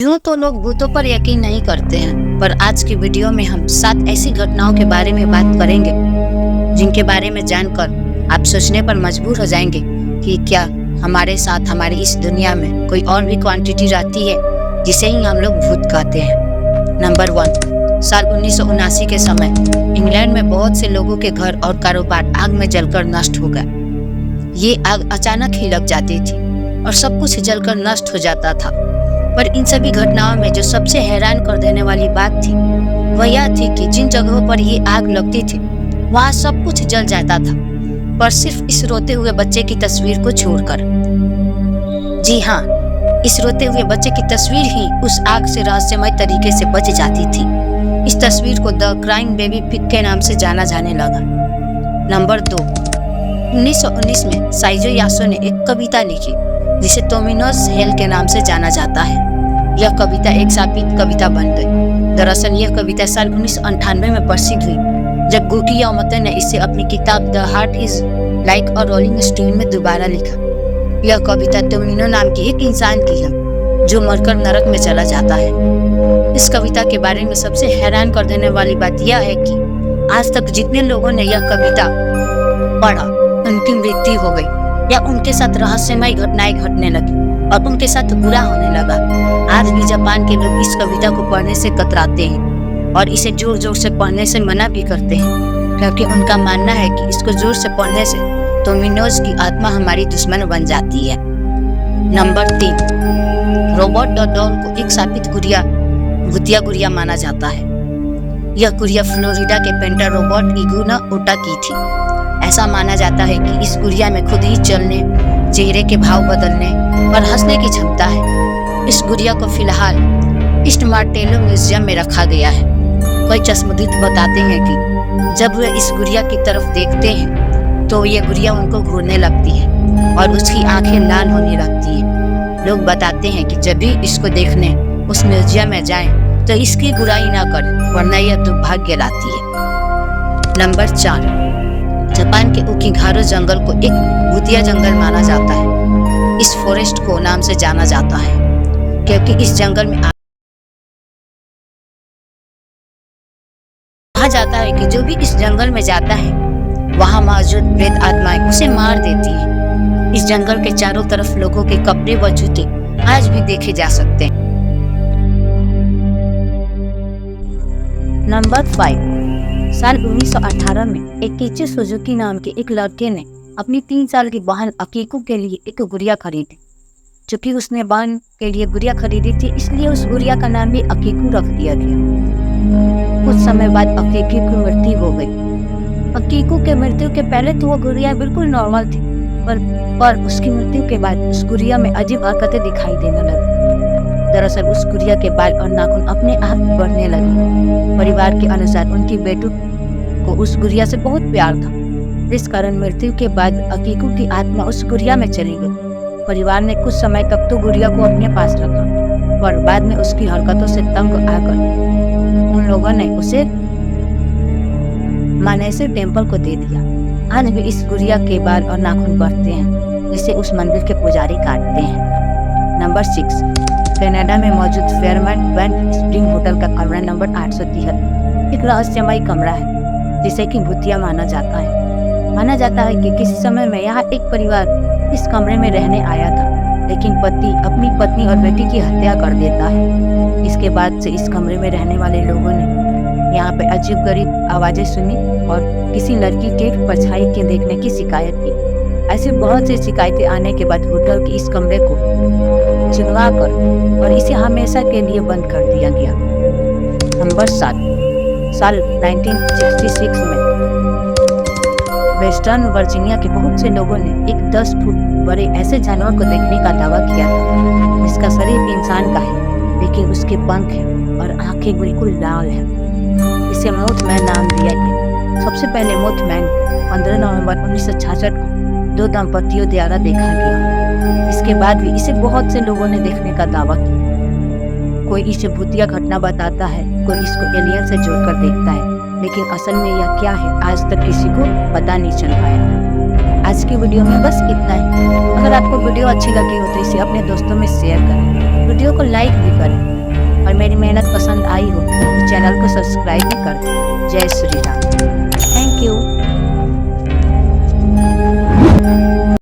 यूँ तो लोग भूतों पर यकीन नहीं करते हैं, पर आज की वीडियो में हम 7 ऐसी घटनाओं के बारे में बात करेंगे जिनके बारे में जानकर आप सोचने पर मजबूर हो जाएंगे कि क्या हमारे साथ हमारी इस दुनिया में कोई और भी क्वांटिटी रहती है जिसे ही हम लोग भूत कहते हैं। नंबर 1, साल 1979 के समय इंग्लैंड में बहुत से लोगों के घर और कारोबार आग में जलकर नष्ट हो गए। ये आग अचानक ही लग जाती थी और सब कुछ जलकर नष्ट हो जाता था। पर इन सभी घटनाओं में जो सबसे हैरान कर देने वाली बात थी वह यह थी कि जिन जगहों पर ये आग लगती थी वहाँ सब कुछ जल जाता था, पर सिर्फ इस रोते हुए बच्चे की तस्वीर को छोड़कर। जी हाँ, इस रोते हुए बच्चे की तस्वीर ही उस आग से रहस्यमय तरीके से बच जाती थी। इस तस्वीर को द क्राइंग बेबी पिग के नाम से जाना जाने लगा। नंबर 2, 1919 में साइजो यासो ने एक कविता लिखी जिसे टोमिनोज हेल के नाम से जाना जाता है। यह कविता एक शापित कविता बन गई। दरअसल यह कविता साल 1998 में प्रसिद्ध हुई जब गुकी यामातो ने इसे अपनी किताब the heart is like a rolling stone में दोबारा लिखा। यह कविता टोमिनो नाम की एक इंसान की है जो मरकर नरक में चला जाता है। इस कविता के बारे में सबसे हैरान कर देने वाली बात यह है कि आज तक जितने लोगों ने यह कविता पढ़ा उनकी मृत्यु हो गई या उनके साथ रहस्यमय घटनाएं घटने लगी और उनके साथ बुरा होने लगा। आज भी जापान के लोग इस कविता को पढ़ने से कतराते हैं और इसे जोर जोर से पढ़ने से मना भी करते हैं, क्योंकि उनका मानना है कि इसको जोर से पढ़ने से टोमिनोज की आत्मा हमारी दुश्मन बन जाती है। नंबर 3, रोबोट द डॉल को एक शापित भूतिया गुड़िया माना जाता है। यह गुड़िया फ्लोरिडा के पेंटर रोबोट इगुना ओटा की थी। ऐसा माना जाता है कि इस गुड़िया में खुद ही चलने, चेहरे के भाव बदलने और हंसने की क्षमता है। इस गुड़िया को फिलहाल ईस्ट मार्टेलो म्यूजियम में रखा गया है। कोई चश्मदीद बताते हैं कि जब वे इस गुड़िया की तरफ देखते हैं तो ये गुड़िया उनको घूरने लगती है और उसकी आंखें लाल होने लगती है। लोग बताते हैं कि जब भी इसको देखने उस म्यूजियम में जाएं तो इसकी बुराई ना करें, वरना यह दुर्भाग्य लाती है। नंबर 4, जापान के उकिगारो जंगल को एक भूतिया जंगल माना जाता है। इस फॉरेस्ट को नाम से जाना जाता है क्योंकि इस जंगल में कहा जाता है कि जो भी इस जंगल में जाता है वहां मौजूद प्रेत आत्माएं उसे मार देती हैं। इस जंगल के चारों तरफ लोगों के कपड़े व जूते आज भी देखे जा सकते हैं। नंबर 5, साल 1918 में एकिची सुजुकी नाम के एक लड़के ने अपनी 3 साल की बहन अकीको के लिए एक गुड़िया खरीदी। चूंकि उसने बहन के लिए गुड़िया खरीदी थी, इसलिए उस गुड़िया का नाम भी अकीको रख दिया गया। कुछ समय बाद अकीको की मृत्यु हो गई। अकीको के मृत्यु के पहले तो वो गुड़िया बिल्कुल नॉर्मल थी, पर उसकी मृत्यु के बाद उस गुड़िया में अजीब हरकतें दिखाई देने लगी। दरअसल उस गुड़िया के बाल और नाखून अपने आप बढ़ने लगे। परिवार के अनुसार उनकी बेटू को उस गुड़िया से बहुत प्यार था, इस कारण मृत्यु के बाद अकीको की आत्मा उस गुड़िया में चली गई। परिवार ने कुछ समय तक तो गुड़िया को अपने पास रखा, पर बाद में उसकी हरकतों से तंग आकर उन लोगों ने उसे मानेसर टेम्पल को दे दिया। आज भी इस गुड़िया के बाल और नाखून बढ़ते हैं, जिसे उस मंदिर के पुजारी काटते हैं। नंबर 6, कनाडा में मौजूद फेयरमंट वेंट स्प्रिंग होटल का कमरा नंबर 873 एक रहस्यमय कमरा है जिसे कि भूतिया माना जाता है। माना जाता है कि किसी समय में यहाँ एक परिवार इस कमरे में रहने आया था, लेकिन पति अपनी पत्नी और बेटी की हत्या कर देता है। इसके बाद से इस कमरे में रहने वाले लोगों ने यहाँ पे अजीबगरीब आवाजें सुनी और किसी लड़की के परछाई के देखने की शिकायत की। ऐसी बहुत सी शिकायतें आने के बाद होटल के इस कमरे को चिनवा कर और इसे हमेशा के लिए बंद कर दिया गया। नंबर 7, साल 1966 में वेस्टर्न वर्जीनिया के बहुत से लोगों ने एक 10 फुट बड़े ऐसे जानवर को देखने का दावा किया था। इसका शरीर इंसान का है, लेकिन उसके पंख हैं और आंखें बिल्कुल लाल हैं। इसे मोथमैन नाम दिया गया। सबसे पहले मोथमैन 15 नवंबर 1966 को 2 दंपतियों द्वारा देखा गया। इसके बाद भी इसे बहुत से लोगों ने देखने का दावा किया। कोई इसे भूतिया घटना बताता है, कोई इसको एलियन से जोड़कर देखता है, लेकिन असल में यह क्या है आज तक किसी को पता नहीं चल पाया। आज की वीडियो में बस इतना ही। अगर आपको वीडियो अच्छी लगी हो तो इसे अपने दोस्तों में शेयर करें, वीडियो को लाइक भी करें और मेरी मेहनत पसंद आई हो तो चैनल को सब्सक्राइब भी कर दें। जय श्री